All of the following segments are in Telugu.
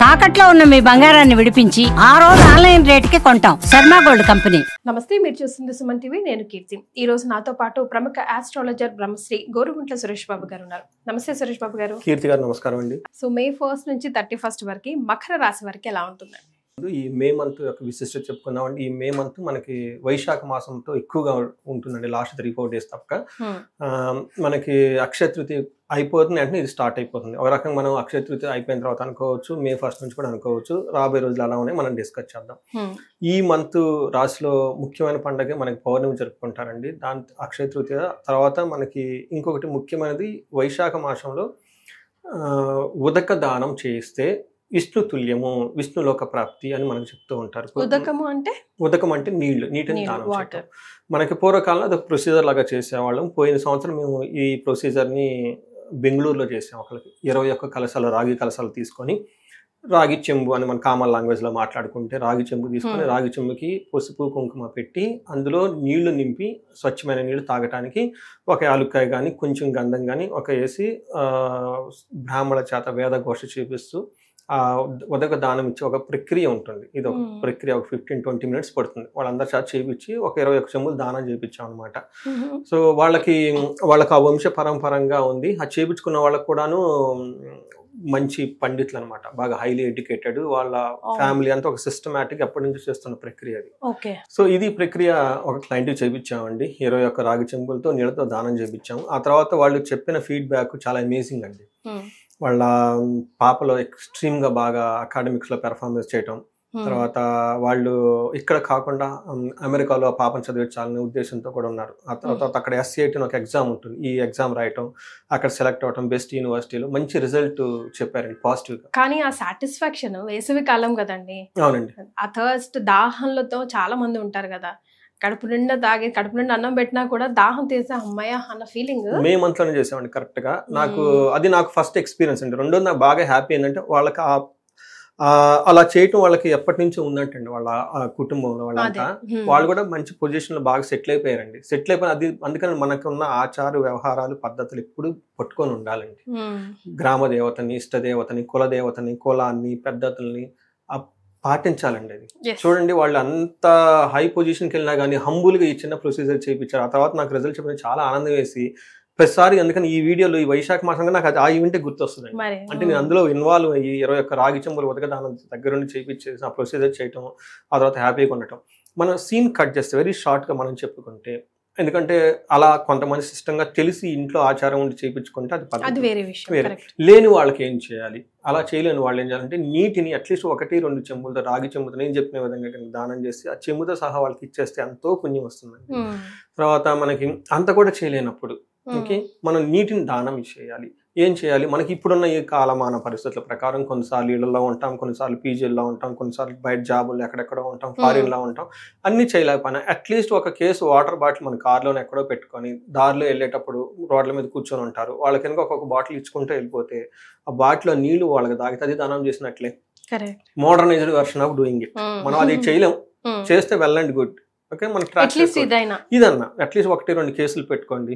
తాకట్లో ఉన్న మీ బంగారాన్ని విడిపించి ఆ రోజు ఆన్లైన్ రేటుకి కొంటాం. Sharma gold company. నమస్తే, మీరు చూస్తుంది సుమన్ టీవీ. నేను కీర్తి. ఈ రోజు నాతో పాటు ప్రముఖ ఆస్ట్రాలజర్ బ్రహ్మశ్రీ గోరుగుంట్ల సురేష్ బాబు గారు ఉన్నారు. నమస్తే సురేష్ బాబు గారు. కీర్తి గారు నమస్కారం అండి. సో మే 1 నుంచి 31 వరకు మకర రాశి వరకు ఎలా ఉంటుంది? ఈ మే మంత్ యొక్క విశిష్టత చెప్పుకుందామండి. ఈ మే మంత్ మనకి వైశాఖ మాసంతో ఎక్కువగా ఉంటుందండి. లాస్ట్ 3-4 డేస్ తప్పక మనకి అక్షయ తృతీయ అయిపోతుంది అంటే ఇది స్టార్ట్ అయిపోతుంది. ఒక రకంగా మనం అక్షయ తృతీయ అయిపోయిన తర్వాత అనుకోవచ్చు, మే 1 నుంచి కూడా అనుకోవచ్చు. రాబోయే రోజులు అలా ఉన్నాయి, మనం డిస్కస్ చేద్దాం. ఈ మంత్ రాశిలో ముఖ్యమైన పండుగ మనకి పౌర్ణమి జరుపుకుంటారండి. దాని అక్షయ తృతీయ తర్వాత మనకి ఇంకొకటి ముఖ్యమైనది వైశాఖ మాసంలో ఉదక దానం చేయిస్తే విష్ణు తుల్యము, విష్ణులోక ప్రాప్తి అని మనకు చెప్తూ ఉంటారు. ఉదకం అంటే నీటిని దానం చేయటం. మనకి పూర్వకాలంలో అదొక ప్రొసీజర్ లాగా చేసేవాళ్ళం. పోయిన సంవత్సరం మేము ఈ ప్రొసీజర్ని బెంగళూరులో చేసాం. ఒకరికి 21 కలశాలు, రాగి కలశాలు తీసుకొని, రాగి చెంబు అని మన కామన్ లాంగ్వేజ్లో మాట్లాడుకుంటే రాగి చెంబు తీసుకొని, రాగి చెంబుకి పసుపు కుంకుమ పెట్టి అందులో నీళ్లు నింపి స్వచ్ఛమైన నీళ్లు తాగటానికి ఒక యాలుక్కాయ కానీ కొంచెం గంధం కానీ వేసి బ్రాహ్మణ చేత వేదఘోష చేపిస్తూ ఉదక దానం ఇచ్చి ఒక ప్రక్రియ ఉంటుంది. ఇది ఒక ప్రక్రియ, ఒక 15-20 మినిట్స్ పడుతుంది. వాళ్ళందరూ చేత చేయించి ఒక 21 చెంబులు దానం చేయించాం అనమాట. సో వాళ్ళకి ఆ వంశ పరంపరంగా ఉంది. ఆ చేయించుకున్న వాళ్ళకు కూడాను మంచి పండితులు అనమాట, బాగా హైలీ ఎడ్యుకేటెడ్. వాళ్ళ ఫ్యామిలీ అంతా ఒక సిస్టమేటిక్ ఎప్పటి నుంచి చేస్తున్న ప్రక్రియ అది. సో ఇది ప్రక్రియ ఒక క్లయింట్కి చేయించామండి. 21 రాగి చెంబులతో నీళ్ళతో దానం చేయించాము. ఆ తర్వాత వాళ్ళు చెప్పిన ఫీడ్బ్యాక్ చాలా అమేజింగ్ అండి. వాళ్ళ పాపలో ఎక్స్ట్రీమ్గా బాగా అకాడమిక్స్లో పెర్ఫార్మెన్స్ చేయటం, తర్వాత వాళ్ళు ఇక్కడ కాకుండా అమెరికాలో ఆ పాపను చదివించాలనే ఉద్దేశంతో కూడా ఉన్నారు. ఆ తర్వాత అక్కడ SCIT అని ఒక ఎగ్జామ్ ఉంటుంది. ఈ ఎగ్జామ్ రాయటం, అక్కడ సెలెక్ట్ అవటం, బెస్ట్ యూనివర్సిటీలో మంచి రిజల్ట్ చెప్పారండి పాజిటివ్గా. కానీ ఆ సాటిస్ఫాక్షన్ వేసవి కాలం కదండి. అవునండి. ఆ థర్స్ట్ దాహంలతో చాలా మంది ఉంటారు కదా, కడుపు నిండా తాగి కడుపు నిండా అన్నం పెట్టినా కూడా దాహం తీసే అమ్మాయ అన్న ఫీలింగ్ మే మంత్లోనే చేసామండి. కరెక్ట్గా నాకు ఫస్ట్ ఎక్స్పీరియన్స్ అండి. రెండోది నాకు బాగా హ్యాపీ ఏంటంటే వాళ్ళకి అలా చేయటం వాళ్ళకి ఎప్పటి నుంచో ఉన్నట్టండి. వాళ్ళ కుటుంబంలో వాళ్ళంతా వాళ్ళు కూడా మంచి పొజిషన్లో బాగా సెటిల్ అయిపోయారండి. సెటిల్ అయిపోయి అది అందుకని మనకున్న ఆచార వ్యవహారాలు పద్ధతులు ఎప్పుడు పట్టుకొని ఉండాలండి. గ్రామ దేవతని, ఇష్టదేవతని, కులదేవతని, కులాన్ని, పద్ధతుల్ని పాటించాలండి. అది చూడండి, వాళ్ళు అంత హై పొజిషన్కి వెళ్ళినా కానీ హంబుల్గా ఈ చిన్న ప్రొసీజర్ చేయించారు. ఆ తర్వాత నాకు రిజల్ట్ చెప్పిన చాలా ఆనందం వేసి ప్రతిసారి అందుకని ఈ వీడియోలో ఈ వైశాఖ మాసంగా నాకు ఆ ఈవెంటే గుర్తొస్తుంది. అంటే నేను అందులో ఇన్వాల్వ్ అయ్యి 21 రాగి చెంబులు ఉదక దానం దగ్గరుండి చేయించేసి ఆ ప్రొసీజర్ చేయటం, ఆ తర్వాత హ్యాపీగా ఉండటం. మనం సీన్ కట్ చేస్తే వెరీ షార్ట్గా మనం చెప్పుకుంటే, ఎందుకంటే అలా కొంతమంది సిస్టంగా తెలిసి ఇంట్లో ఆచారం ఉండి చేయించుకుంటే అది వేరే విషయం. లేని వాళ్ళకి ఏం చేయాలి, అలా చేయలేని వాళ్ళు ఏం చేయాలంటే నీటిని అట్లీస్ట్ 1-2 చెంబులతో, రాగి చెంబుతో నేను చెప్పిన విధంగా దానం చేసి ఆ చెంబుతో సహా వాళ్ళకి ఇచ్చేస్తే ఎంతో పుణ్యం వస్తుందండి. తర్వాత మనకి అంత కూడా చేయలేనప్పుడు మనం నీటిని దానం చేయాలి. ఏం చేయాలి, మనకి ఇప్పుడున్న ఈ కాలమాన పరిస్థితుల ప్రకారం కొన్నిసార్లు ఇళ్లలో ఉంటాం, కొన్నిసార్లు పీజీల్లో ఉంటాం, కొన్నిసార్లు బయట జాబులు ఎక్కడెక్కడో ఉంటాం, ఫారిన్లో ఉంటాం, అన్ని చేయలేకపోయినా అట్లీస్ట్ ఒక కేసు వాటర్ బాటిల్ మన కార్లోనే ఎక్కడో పెట్టుకొని దారిలో వెళ్ళేటప్పుడు రోడ్ల మీద కూర్చొని ఉంటారు, వాళ్ళకి కనుక ఒక్కొక్క బాటిల్ ఇచ్చుకుంటూ వెళ్ళిపోతే ఆ బాటిల్లో నీళ్లు వాళ్ళకి తాగితే అది దానం చేసినట్లే. Modernised version of doing it. మనం అది చేయలేం, చేస్తే వెల్ అండ్ గుడ్. ఓకే, మన ఇదన్నా అట్లీస్ట్ 1-2 కేసులు పెట్టుకోండి.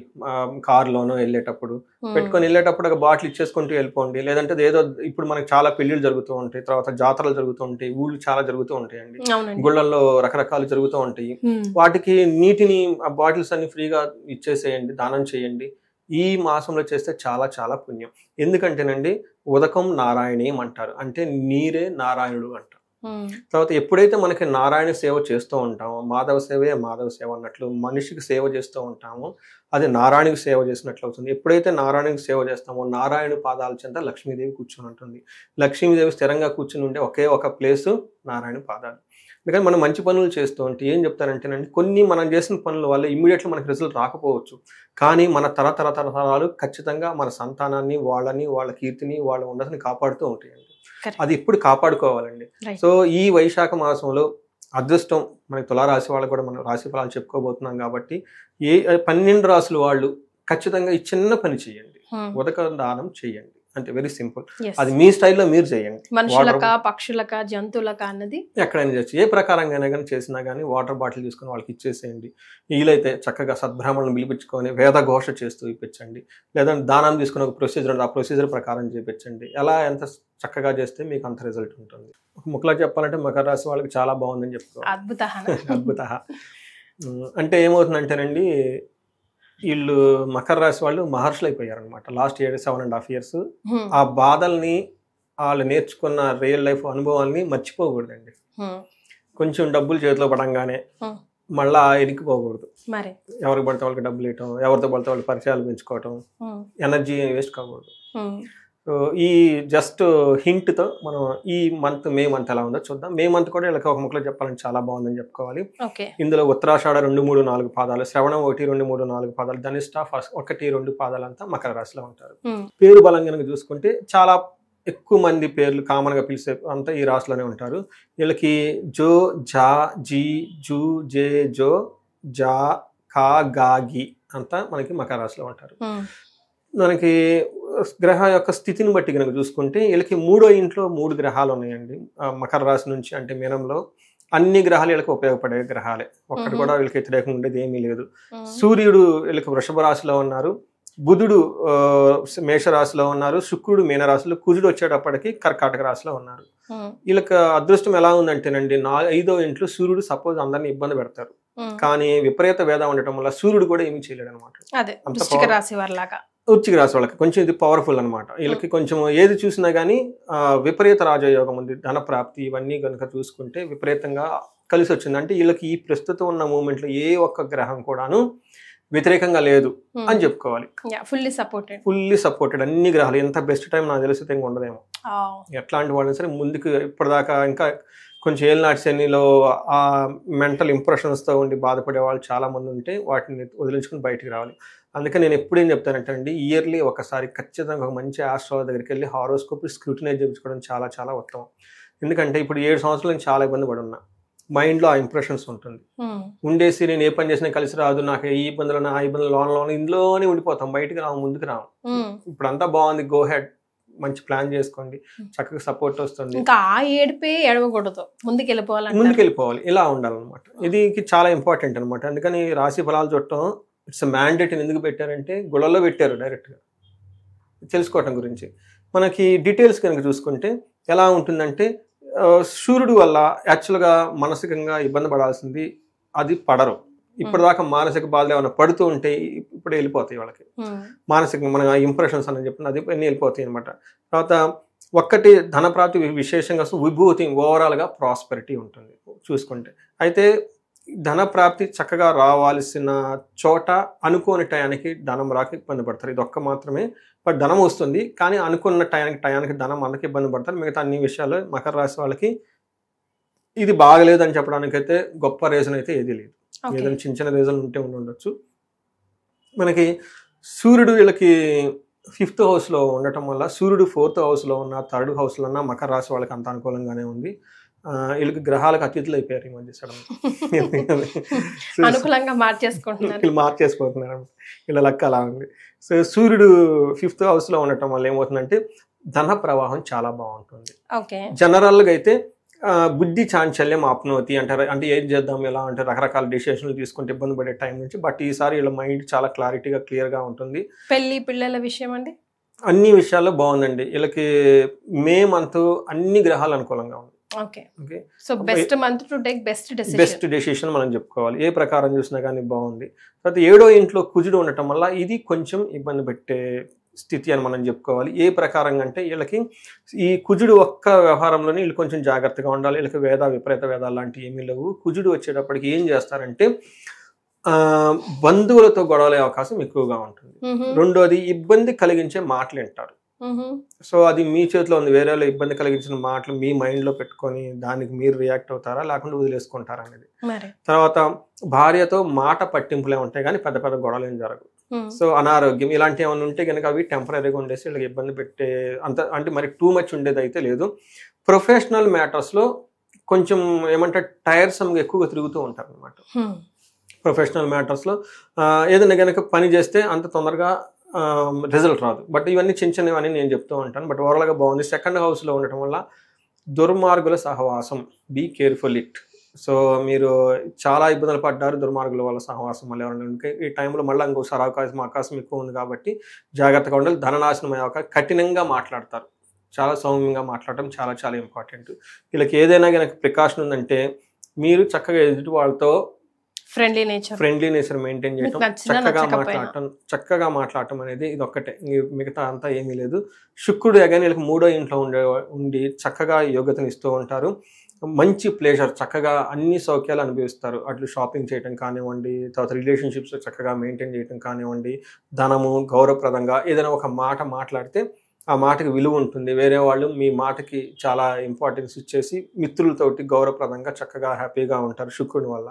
కార్లోనో వెళ్ళేటప్పుడు పెట్టుకొని వెళ్ళేటప్పుడు ఒక బాటిల్ ఇచ్చేసుకుంటూ వెళ్ళిపోండి. లేదంటే ఏదో ఇప్పుడు మనకి చాలా పెళ్లిళ్ళు జరుగుతూ ఉంటాయి, తర్వాత జాతరలు జరుగుతూ ఉంటాయి, ఊళ్ళు చాలా జరుగుతూ ఉంటాయండి, గుళ్ళల్లో రకరకాలు జరుగుతూ ఉంటాయి. వాటికి నీటిని ఆ బాటిల్స్ అన్ని ఫ్రీగా ఇచ్చేసేయండి, దానం చేయండి. ఈ మాసంలో చేస్తే చాలా చాలా పుణ్యం. ఎందుకంటేనండి ఉదకం నారాయణీయం అంటారు, అంటే నీరే నారాయణుడు అంటారు. తర్వాత ఎప్పుడైతే మనకి నారాయణ సేవ చేస్తూ ఉంటామో, మాధవ సేవే మాధవ సేవ అన్నట్లు మనిషికి సేవ చేస్తూ ఉంటామో అది నారాయణకి సేవ చేసినట్లు అవుతుంది. ఎప్పుడైతే నారాయణకి సేవ చేస్తామో నారాయణ పాదాల చెంత లక్ష్మీదేవి కూర్చొని ఉంటుంది. లక్ష్మీదేవి స్థిరంగా కూర్చుని ఉండే ఒకే ఒక ప్లేసు నారాయణ పాదాలు. ఎందుకంటే మనం మంచి పనులు చేస్తూ ఉంటే ఏం చెప్తారంటేనండి, కొన్ని మనం చేసిన పనుల వల్ల ఇమ్మీడియట్లీ మనకి రిజల్ట్ రాకపోవచ్చు, కానీ మన తరతరాలు ఖచ్చితంగా మన సంతానాన్ని, వాళ్ళ కీర్తిని, వాళ్ళ ఉన్నతిని కాపాడుతూ ఉంటాయండి. అది ఎప్పుడు కాపాడుకోవాలండి. సో ఈ వైశాఖ మాసంలో అదృష్టం మనకి తులారాశి వాళ్ళకు కూడా మనం రాశి ఫలాలు చెప్పుకోబోతున్నాం కాబట్టి 12 రాశులు వాళ్ళు ఖచ్చితంగా ఈ చిన్న పని చేయండి, ఉదక దానం చేయండి. అంటే వెరీ సింపుల్. Yes. అది మీ స్టైల్లో మీరు చేయండి. మనుషులక పక్షులక జంతువులక అన్నది ఎక్కడైనా చేయొచ్చు, ఏ ప్రకారంగా కానీ చేసినా కానీ వాటర్ బాటిల్ తీసుకుని వాళ్ళకి ఇచ్చేసేయండి. వీలైతే చక్కగా సద్బ్రాహ్మణులను పిలిపించుకొని వేద ఘోష చేస్తూ ఇప్పించండి, లేదంటే దానం తీసుకుని ఒక ప్రొసీజర్ ఉంది, ఆ ప్రొసీజర్ ప్రకారం చేయించండి. ఎలా ఎంత చక్కగా చేస్తే మీకు అంత రిజల్ట్ ఉంటుంది. ఒక ముక్కలా చెప్పాలంటే మకర రాశి వాళ్ళకి చాలా బాగుందని చెప్పుకోవాలి. అద్భుత. అంటే ఏమవుతుందంటేనండి, వీళ్ళు మకర రాశి వాళ్ళు మహర్షులు అయిపోయారనమాట లాస్ట్ 7.5 years. ఆ బాధల్ని, వాళ్ళు నేర్చుకున్న రియల్ లైఫ్ అనుభవాల్ని మర్చిపోకూడదండి. కొంచెం డబ్బులు చేతిలో పడంగానే మళ్ళా ఎనికిపోకూడదు. ఎవరికి పడితే వాళ్ళకి డబ్బులు ఇవ్వటం, ఎవరితో పడితే వాళ్ళు పరిచయాలు పెంచుకోవటం, ఎనర్జీ వేస్ట్ కాకూడదు. సో ఈ జస్ట్ హింట్తో మనం ఈ మంత్ మే మంత్ ఎలా ఉందో చూద్దాం. మే మంత్ కూడా వీళ్ళకి ఒక ముక్కలో చెప్పాలంటే చాలా బాగుందని చెప్పుకోవాలి. ఇందులో ఉత్తరాషాఢ 2, 3, 4 పాదాలు, శ్రవణం 1, 2, 3, 4 పాదాలు, ధనిష్ట 1, 2 పాదాలంతా మకర రాశిలో ఉంటారు. పేరు బలం కనుక చూసుకుంటే చాలా ఎక్కువ మంది పేర్లు కామన్ గా పిలిచే అంతా ఈ రాశిలోనే ఉంటారు. వీళ్ళకి జో, జా, జీ, జూ, జే, జో, జా, కా, గా, గి అంతా మనకి మకర రాశిలో ఉంటారు. మనకి గ్రహ యొక్క స్థితిని బట్టి కనుక చూసుకుంటే వీళ్ళకి 3వ ఇంట్లో 3 గ్రహాలు ఉన్నాయండి. మకర రాశి నుంచి అంటే మీనంలో అన్ని గ్రహాలు వీళ్ళకి ఉపయోగపడే గ్రహాలే, ఒక్కటి కూడా వీళ్ళకి వ్యతిరేకంగా ఉండేది ఏమీ లేదు. సూర్యుడు వీళ్ళకి వృషభ రాశిలో ఉన్నారు, బుధుడు మేషరాశిలో ఉన్నారు, శుక్రుడు మీనరాశిలో, కుజుడు వచ్చేటప్పటికి కర్కాటక రాశిలో ఉన్నారు. వీళ్ళకి అదృష్టం ఎలా ఉందంటేనండి, 5వ ఇంట్లో సూర్యుడు సపోజ్ అందరిని ఇబ్బంది పెడతారు, కానీ విపరీత వేద ఉండటం వల్ల సూర్యుడు కూడా ఏమీ చేయలేడు అనమాట. వృశ్చిక రాశి వాళ్ళకి కొంచెం ఇది పవర్ఫుల్ అనమాట. వీళ్ళకి కొంచెం ఏది చూసినా గానీ విపరీత రాజయోగం ఉంది, ధన ప్రాప్తి, ఇవన్నీ కనుక చూసుకుంటే విపరీతంగా కలిసి వచ్చింది. అంటే వీళ్ళకి ఈ ప్రస్తుతం ఉన్న మూమెంట్ లో ఏ ఒక్క గ్రహం కూడాను వ్యతిరేకంగా లేదు అని చెప్పుకోవాలి. ఫుల్లీ సపోర్టెడ్ అన్ని గ్రహాలు. ఎంత బెస్ట్ టైం నాకు తెలిసి ఉండదేమో. ఎట్లాంటి వాళ్ళని సరే ముందుకు ఇప్పటిదాకా ఇంకా కొంచెం ఏళ్ళనాటి శనిలో ఆ మెంటల్ ఇంప్రెషన్స్తో ఉండి బాధపడే వాళ్ళు చాలా మంది ఉంటే వాటిని వదిలించుకుని బయటికి రావాలి. అందుకే నేను ఎప్పుడేం చెప్తానంటే అండి, ఇయర్లీ ఒకసారి ఖచ్చితంగా ఒక మంచి ఆస్ట్రాలజర్ దగ్గరికి వెళ్ళి హారోస్కోప్ స్క్రూటినైజ్ చేయించుకోవడం చాలా చాలా ఉత్తమం. ఎందుకంటే ఇప్పుడు 7 సంవత్సరాలు నేను చాలా ఇబ్బంది పడి ఉన్నా, మైండ్లో ఆ ఇంప్రెషన్స్ ఉంటుంది. ఉండేసి నేను ఏ పని చేసినా కలిసి రాదు, నాకు ఈ ఇబ్బందులు ఆ ఇబ్బందులు లోన్ ఇందులోనే ఉండిపోతాం, బయటకు రాము, ముందుకు రాము. ఇప్పుడు అంతా బాగుంది, గో హెడ్, మంచి ప్లాన్ చేసుకోండి, చక్కగా సపోర్ట్ వస్తుంది, ముందుకెళ్ళిపోవాలి, ఇలా ఉండాలన్నమాట. ఇది చాలా ఇంపార్టెంట్ అనమాట. అందుకని రాశి ఫలాలు చూడటం ఇట్స్ మ్యాండేట్. ఎందుకు పెట్టారంటే గుళ్ళల్లో పెట్టారు డైరెక్ట్గా తెలుసుకోవటం గురించి. మనకి డీటెయిల్స్ కనుక చూసుకుంటే ఎలా ఉంటుందంటే, సూర్యుడు వల్ల యాక్చువల్గా మానసికంగా ఇబ్బంది పడాల్సింది అది పడరు. ఇప్పటిదాకా మానసిక బాధలు ఏమైనా పడుతూ ఉంటే ఇప్పుడు వెళ్ళిపోతాయి వాళ్ళకి. మానసికంగా మన ఇంప్రెషన్స్ అని చెప్పిన అది అన్నీ వెళ్ళిపోతాయి అనమాట. తర్వాత ఒక్కటి ధనప్రాప్తి విశేషంగా విభూతి, ఓవరాల్గా ప్రాస్పెరిటీ ఉంటుంది చూసుకుంటే. అయితే ధనప్రాప్తి చక్కగా రావాల్సిన చోట అనుకోని టయానికి ధనం రాక ఇబ్బంది పడతారు. ఇది ఒక్క మాత్రమే, బట్ ధనం వస్తుంది, కానీ అనుకున్న టయానికి ధనం అందరికి ఇబ్బంది పడతారు. మిగతా అన్ని విషయాలు మకర రాశి వాళ్ళకి ఇది బాగలేదు అని చెప్పడానికి అయితే గొప్ప రీజన్ అయితే ఏది లేదు. ఏదైనా చిన్న చిన్న రీజన్ ఉంటే ఉండొచ్చు. మనకి సూర్యుడు వీళ్ళకి 5th హౌస్లో ఉండటం వల్ల, సూర్యుడు 4th హౌస్లో ఉన్న 3rd హౌస్లో ఉన్న మకర రాశి వాళ్ళకి అంత అనుకూలంగానే ఉంది. వీళ్ళకి గ్రహాలకు అతిథులు అయిపోయారు ఈ మధ్య మార్చేసుకుంటున్నారు, వీళ్ళ లెక్క అలా ఉంది. సో సూర్యుడు 5th హౌస్లో ఉండటం వల్ల ఏమవుతుందంటే ధన ప్రవాహం చాలా బాగుంటుంది. జనరల్గా అయితే బుద్ధి చాంచల్యం ఆప్నోతి అంటారు. అంటే ఏం చేద్దాం ఎలా అంటే రకరకాల డిసిషన్లు తీసుకుంటే ఇబ్బంది పడే టైం నుంచి, బట్ ఈసారి వీళ్ళ మైండ్ చాలా క్లారిటీగా క్లియర్గా ఉంటుంది. పిల్లల విషయం అండి అన్ని విషయాల్లో బాగుందండి. వీళ్ళకి మే మంత్ అన్ని గ్రహాలు అనుకూలంగా ఉంది. బెస్ట్ డెసిషన్ మనం చెప్పుకోవాలి. ఏ ప్రకారం చూసినా కానీ బాగుంది. తర్వాత 7వ ఇంట్లో కుజుడు ఉండటం వల్ల ఇది కొంచెం ఇబ్బంది పెట్టే స్థితి అని మనం చెప్పుకోవాలి. ఏ ప్రకారంగా అంటే వీళ్ళకి ఈ కుజుడు ఒక్క వ్యవహారంలోనే వీళ్ళు కొంచెం జాగ్రత్తగా ఉండాలి. వీళ్ళకి విపరీత వేదాలు లాంటివి ఏమీ లేవు. కుజుడు వచ్చేటప్పటికి ఏం చేస్తారంటే బంధువులతో గొడవలే అవకాశం ఎక్కువగా ఉంటుంది. రెండోది ఇబ్బంది కలిగించే మాటలు వింటారు. సో అది మీ చేతిలో ఉంది. వేరే వాళ్ళు ఇబ్బంది కలిగించిన మాటలు మీ మైండ్లో పెట్టుకొని దానికి మీరు రియాక్ట్ అవుతారా, లేకుండా వదిలేసుకుంటారా అనేది. తర్వాత భార్యతో మాట పట్టింపులే ఉంటాయి కానీ పెద్ద పెద్ద గొడవలు ఏం జరగవు. సో అనారోగ్యం ఇలాంటివి ఏమైనా ఉంటే కనుక అవి టెంపరీగా ఉండేసి వీళ్ళకి ఇబ్బంది పెట్టే అంత అంటే మరి టూ మచ్ ఉండేది అయితే లేదు. ప్రొఫెషనల్ మ్యాటర్స్లో కొంచెం ఏమంటే టైర్సమ్గా ఎక్కువగా తిరుగుతూ ఉంటారు అనమాట. ప్రొఫెషనల్ మ్యాటర్స్లో ఏదైనా కనుక పని చేస్తే అంత తొందరగా రిజల్ట్ రాదు. బట్ ఇవన్నీ చిన్న చిన్నవని నేను చెప్తూ ఉంటాను. బట్ ఓవరాల్గా బాగుంది. సెకండ్ హౌస్లో ఉండటం వల్ల దుర్మార్గుల సహవాసం, బీ కేర్ఫుల్ ఇట్. సో మీరు చాలా ఇబ్బందులు పడ్డారు దుర్మార్గుల వల్ల సహవాసం వల్ల ఎవరైనా ఉంటే ఈ టైంలో మళ్ళీ ఇంకోసారి అవకాశం ఎక్కువ ఉంది కాబట్టి జాగ్రత్తగా ఉండాలి. ధననాశనం అయ్యే అవకాశం, కఠినంగా మాట్లాడతారు, చాలా సౌమ్యంగా మాట్లాడటం చాలా చాలా ఇంపార్టెంట్. వీళ్ళకి ఏదైనా కనుక ప్రికాషన్ ఉందంటే మీరు చక్కగా ఎదుటి వాళ్ళతో ఫ్రెండ్లీ నేచర్ మెయింటైన్ చేయటం, చక్కగా మాట్లాడటం అనేది ఇది ఒక్కటే, మిగతా అంతా ఏమీ లేదు. శుక్రుడు అగైన్ వీళ్ళకి 3వ ఇంట్లో ఉండి చక్కగా యోగ్యతను ఇస్తూ ఉంటారు. మంచి ప్లేజర్, చక్కగా అన్ని సౌఖ్యాలు అనుభవిస్తారు. అట్లు షాపింగ్ చేయటం కానివ్వండి, తర్వాత రిలేషన్షిప్స్ చక్కగా మెయింటైన్ చేయటం కానివ్వండి, ధనము గౌరవప్రదంగా ఏదైనా ఒక మాట మాట్లాడితే ఆ మాటకి విలువ ఉంటుంది. వేరే వాళ్ళు మీ మాటకి చాలా ఇంపార్టెన్స్ ఇచ్చేసి మిత్రులతోటి గౌరవప్రదంగా చక్కగా హ్యాపీగా ఉంటారు శుక్రుని వల్ల.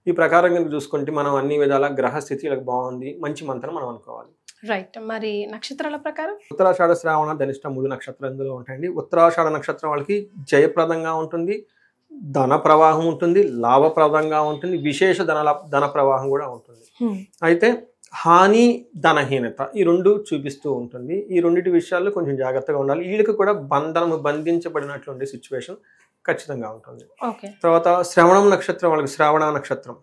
ఈ ప్రకారం కనుక చూసుకుంటే మనం అన్ని విధాల గ్రహస్థితి ఇలా బాగుంది, మంచి మంత్రం మనం అనుకోవాలి. రైట్. మరి నక్షత్రాల ప్రకారం ఉత్తరాషాఢ, శ్రావణ, ధనిష్ట 3 నక్షత్రాలు ఇందులో ఉంటాయండి. ఉత్తరాషాఢ నక్షత్రం వాళ్ళకి జయప్రదంగా ఉంటుంది, ధన ప్రవాహం ఉంటుంది, లాభప్రదంగా ఉంటుంది, విశేష ధన ప్రవాహం కూడా ఉంటుంది. అయితే హాని, ధనహీనత ఈ 2 చూపిస్తూ ఉంటుంది. ఈ రెండింటి విషయాల్లో కొంచెం జాగ్రత్తగా ఉండాలి. వీళ్ళకి కూడా బంధించబడినటువంటి సిచ్యువేషన్ ఖచ్చితంగా ఉంటుంది. తర్వాత శ్రవణం నక్షత్రం వాళ్ళకి శ్రావణ నక్షత్రం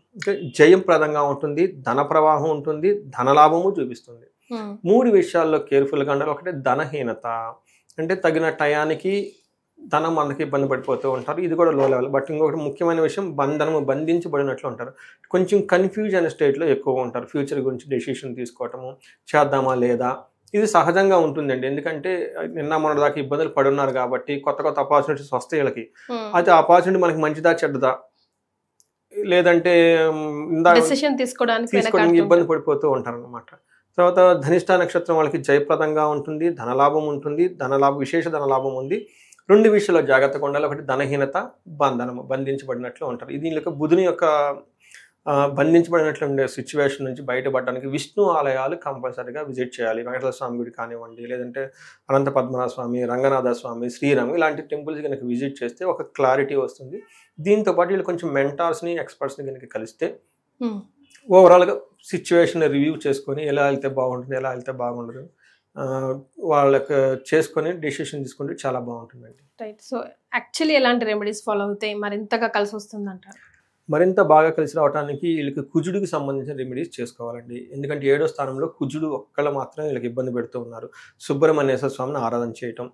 జయప్రదంగా ఉంటుంది, ధన ప్రవాహం ఉంటుంది, ధనలాభము చూపిస్తుంది. 3 విషయాల్లో కేర్ఫుల్గా ఉండాలి. ఒకటి ధనహీనత, అంటే తగిన టయానికి ధనం మనకి ఇబ్బంది పడిపోతూ ఉంటారు, ఇది కూడా లో లెవెల్. బట్ ఇంకొకటి ముఖ్యమైన విషయం, బంధించబడినట్లు ఉంటారు, కొంచెం కన్ఫ్యూజన్ స్టేట్లో ఎక్కువ ఉంటారు. ఫ్యూచర్ గురించి డెసిషన్ తీసుకోవటము, చేద్దామా లేదా, ఇది సహజంగా ఉంటుందండి. ఎందుకంటే నిన్న మొన్న దాకా ఇబ్బందులు పడున్నారు కాబట్టి కొత్త ఆపర్చునిటీస్ వస్తాయి వీళ్ళకి. అయితే ఆపర్చునిటీ మనకి మంచిదా చెడ్డదా, లేదంటే తీసుకోవడానికి ఇబ్బంది పడిపోతూ ఉంటారు అన్నమాట. తర్వాత ధనిష్ట నక్షత్రం వాళ్ళకి జయప్రదంగా ఉంటుంది, ధనలాభం ఉంటుంది, విశేష ధనలాభం ఉంది. 2 విషయాల్లో జాగ్రత్తగా ఉండాలి. ఒకటి ధనహీనత, బంధించబడినట్లు ఉంటారు. ఇది వీళ్ళకి బుధుని యొక్క బంధించబడినట్లు ఉండే సిచ్యువేషన్ నుంచి బయటపడడానికి విష్ణు ఆలయాలు కంపల్సరీగా విజిట్ చేయాలి. వెంకటేశ్వర స్వామి గుడి కానివ్వండి, లేదంటే అనంత పద్మనాభ స్వామి, రంగనాథ స్వామి, శ్రీరామ్ ఇలాంటి టెంపుల్స్ కనుక విజిట్ చేస్తే ఒక క్లారిటీ వస్తుంది. దీంతో పాటు వీళ్ళు కొంచెం మెంటార్స్ని, ఎక్స్పర్ట్స్ని కనుక కలిస్తే ఓవరాల్గా సిచ్యువేషన్ రివ్యూ చేసుకొని ఎలా వెళ్తే బాగుంటుంది, ఎలా వెళ్తే బాగుండదు వాళ్ళకి చేసుకొని డెసిషన్ తీసుకుంటే చాలా బాగుంటుందండి. రైట్. సో యాక్చువల్లీ ఎలాంటి రెమెడీస్ ఫాలో అవుతాయి, మరింతగా కలిసి వస్తుంది అంటారు? మరింత బాగా కలిసి రావడానికి వీళ్ళకి కుజుడికి సంబంధించిన రెమెడీస్ చేసుకోవాలండి. ఎందుకంటే 7వ స్థానంలో కుజుడు ఒక్కళ్ళు మాత్రమే వీళ్ళకి ఇబ్బంది పెడుతూ ఉన్నారు. సుబ్రహ్మణ్యేశ్వర స్వామిని ఆరాధన చేయటం,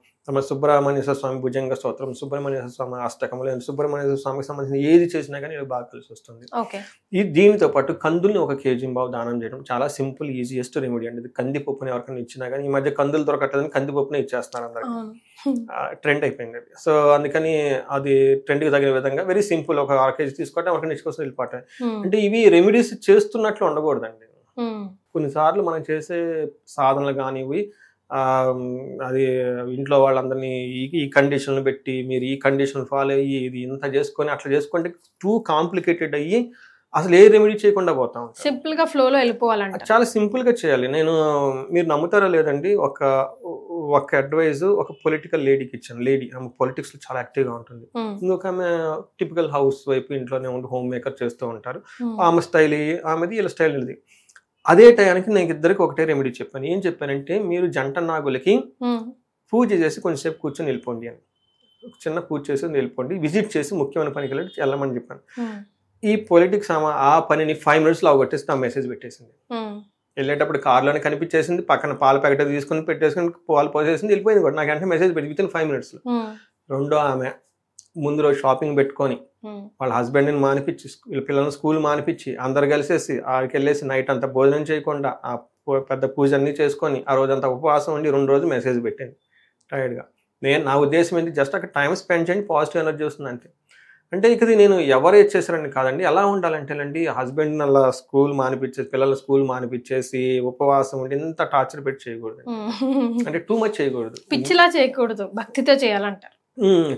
సుబ్రహ్మణ్యేశ్వర స్వామి భుజంగ స్తోత్రం, సుబ్రహ్మణ్యేశ్వర స్వామి అష్టకం, లేదా సుబ్రహ్మణ్యేశ్వర స్వామికి సంబంధించిన ఏది చేసినా కానీ వీళ్ళకి బాగా కలిసి వస్తుంది. దీనితో పాటు కందుల్ని 1 కేజీ దానం చేయడం చాలా సింపుల్, ఈజియెస్ట్ రెమెడీ అండి. కందిపప్పుని ఎవరికైనా ఇచ్చినా కానీ, ఈ మధ్య కందులు దొరకట్లేదని కందిపప్పునే ఇచ్చేస్తున్నారు అందరికి, ట్రెండ్ అయిపోయింది అది. సో అందుకని అది ట్రెండ్కి తగిన విధంగా వెరీ సింపుల్, 1 కేజీ తీసుకోవడం ఎవరికైనా ఇచ్చుకోసం వెళ్ళిపోతాయి. అంటే ఇవి రెమెడీస్ చేస్తున్నట్లు ఉండకూడదండి. కొన్నిసార్లు మనం చేసే సాధనలు కానివి అది ఇంట్లో వాళ్ళందరినీ ఈ కండిషన్లు పెట్టి మీరు ఈ కండిషన్ ఫాలో అయ్యి ఇది ఇంత చేసుకొని అట్లా చేసుకుంటే టూ కాంప్లికేటెడ్ అయ్యి అసలు ఏ రెమెడీ చేయకుండా పోతా ఉంటాం. సింపుల్ గా ఫ్లోలో వెళ్ళిపోవాలంటే చాలా సింపుల్ గా చేయాలి. మీరు నమ్ముతారా లేదండి, ఒక అడ్వైజ్ ఒక పొలిటికల్ లేడీకి ఇచ్చాను. లేడీ ఆమె పొలిటిక్స్ లో చాలా యాక్టివ్ గా ఉంటుంది. ఇంకొక ఆమె టిపికల్ హౌస్ వైఫ్, ఇంట్లోనే ఉండి హోమ్ మేకర్ చేస్తూ ఉంటారు. ఆమె స్టైల్ ఆమెది, ఇలా స్టైల్ ఇది. అదే టయానికి నేను ఇద్దరికి ఒకటే రెమెడీ చెప్పాను. ఏం చెప్పానంటే, మీరు జంట నాగులకి పూజ చేసి కొంచెంసేపు కూర్చొని వెళ్ళిపోండి అని, చిన్న పూజ చేసి వెళ్ళిపోండి, విజిట్ చేసి ముఖ్యమైన పనికి వెళ్ళమని చెప్పాను. ఈ పొలిటిక్స్ ఆ పనిని 5 minutes లో అవగొట్టేసి నా మెసేజ్ పెట్టేసింది. వెళ్ళేటప్పుడు కార్లోనే కనిపించేసింది, పక్కన పాల ప్యాకెట్ తీసుకుని పెట్టేసుకుని పాలు పోసేసింది, వెళ్ళిపోయింది కూడా. నాకు అంటే మెసేజ్ పెట్టి వితిన్ 5 minutes లో. రెండో ఆమె ముందు రోజు షాపింగ్ పెట్టుకొని వాళ్ళ హస్బెండ్ని మానిపించి, వీళ్ళ పిల్లల్ని స్కూల్ మానిపించి అందరు కలిసేసి ఆడికి వెళ్ళేసి నైట్ అంతా భోజనం చేయకుండా ఆ పెద్ద పూజ అన్నీ చేసుకొని ఆ రోజంతా ఉపవాసం ఉండి 2 రోజులు మెసేజ్ పెట్టింది టైర్డ్గా. నా ఉద్దేశం ఏంటి, జస్ట్ అక్కడ టైం స్పెండ్ చేయండి, పాజిటివ్ ఎనర్జీ వస్తుంది అంతే. అంటే ఇక నేను ఎవరు చేశారని కాదండి, ఎలా ఉండాలంటేనండి, హస్బెండ్ అలా స్కూల్ మానిపించేసి, పిల్లల స్కూల్ మానిపించేసి ఉపవాసం ఉండి ఇంత టార్చర్ పెట్టి చేయకూడదు. అంటే టూ మచ్ చేయకూడదు, పిచ్చిలా చేయకూడదు, భక్తితో చేయాలంటారు.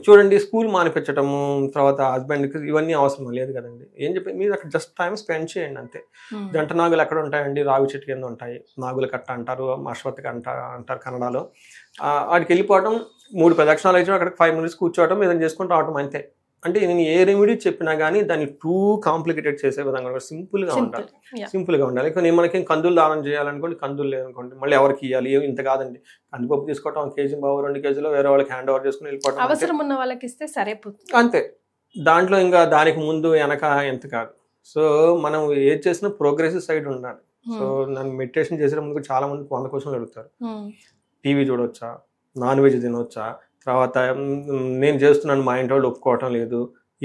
చూడండి, స్కూల్ మానిపించటము, తర్వాత హస్బెండ్కి ఇవన్నీ అవసరం లేదు కదండి. ఏం చెప్పి మీరు అక్కడ జస్ట్ టైం స్పెండ్ చేయండి అంతే. జంట నాగులు ఎక్కడ ఉంటాయండి, రావి చెట్టు కింద ఉంటాయి. నాగుల కట్ట అంటారు, అశ్వత్థ అంటారు కన్నడలో. వాడికి వెళ్ళిపోవడం, 3 ప్రదక్షిణాలు అయితే అక్కడ 5 minutes కూర్చోవటం, ఏదైనా చేసుకుని రావటం అంతే. అంటే నేను ఏ రెమెడీ చెప్పినా కానీ దాన్ని టూ కాంప్లికేటెడ్ చేసే విధంగా సింపుల్గా ఉండాలి. సింపుల్గా ఉండాలి. కానీ మనకి కందులు దానం చేయాలనుకోండి, కందులు లేదనుకోండి మళ్ళీ ఎవరికి ఇవ్వాలి, ఏమి ఇంత కాదండి, కందిపప్పు తీసుకోవటం 1 కేజీ బావు 2 కేజీలో వేరే వాళ్ళకి హ్యాండ్ ఓవర్ చేసుకుని వెళ్ళిపోవడం, అవసరం ఉన్న వాళ్ళకి ఇస్తే సరిపోతుంది అంతే. దాంట్లో ఇంకా దానికి ముందు వెనక ఎంత కాదు. సో మనం ఏది చేసినా ప్రోగ్రెసివ్ సైడ్ ఉండాలి. సో నన్ను మెడిటేషన్ చేసే ముందు చాలా మంది 100 క్వశ్చన్లు అడుగుతారు. టీవీ చూడొచ్చా, నాన్ వెజ్ తినొచ్చా, తర్వాత నేను చేస్తున్నాను మా ఇంటి వాళ్ళు ఒప్పుకోవటం లేదు,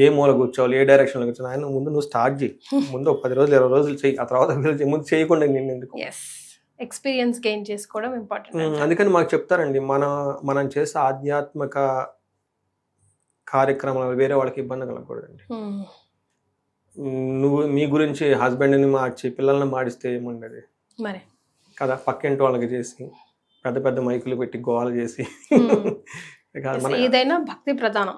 ఏ మూల కూర్చోవాలి, ఏ డైరెక్షన్లో కూర్చోవాలి. ఆయన ముందు నువ్వు స్టార్ట్ చేయి, ముందు 10 రోజులు 20 రోజులు చెయ్యి, ఆ తర్వాత ముందు చేయకుండా నేను ఎందుకు. ఎక్స్పీరియన్స్ గెయిన్ చేసుకోవడం ఇంపార్టెంట్. అందుకని మాకు చెప్తారండి, మనం చేసే ఆధ్యాత్మిక కార్యక్రమాలు వేరే వాళ్ళకి ఇబ్బంది కలగకూడదండి. నువ్వు మీ గురించి హస్బెండ్ని మార్చి పిల్లల్ని మాడిస్తే ఏముండదు మరి కదా, పక్కింటి వాళ్ళకి చేసి పెద్ద పెద్ద మైకులు పెట్టి గోల చేసి ఏదైనా భక్తి ప్రధానం.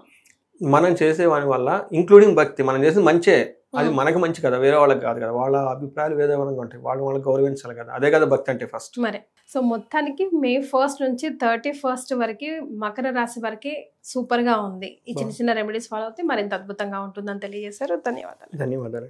మనం చేసే వాని వల్ల ఇంక్లూడింగ్ భక్తి మనం చేసేది మంచే, అది మనకి మంచి కదా, వేరే వాళ్ళకి కాదు కదా. వాళ్ళ అభిప్రాయాలు వేరే విధంగా ఉంటాయి, వాళ్ళకి గౌరవించాలి కదా, అదే కదా భక్తి అంటే ఫస్ట్. మరి సో మొత్తానికి May 1st నుంచి 31st వరకు మకర రాశి వరకు సూపర్ గా ఉంది. ఈ చిన్న చిన్న రెమెడీస్ ఫాలో అవుతే మరింత అద్భుతంగా ఉంటుందని తెలియజేశారు. ధన్యవాదాలు. ధన్యవాదాలు.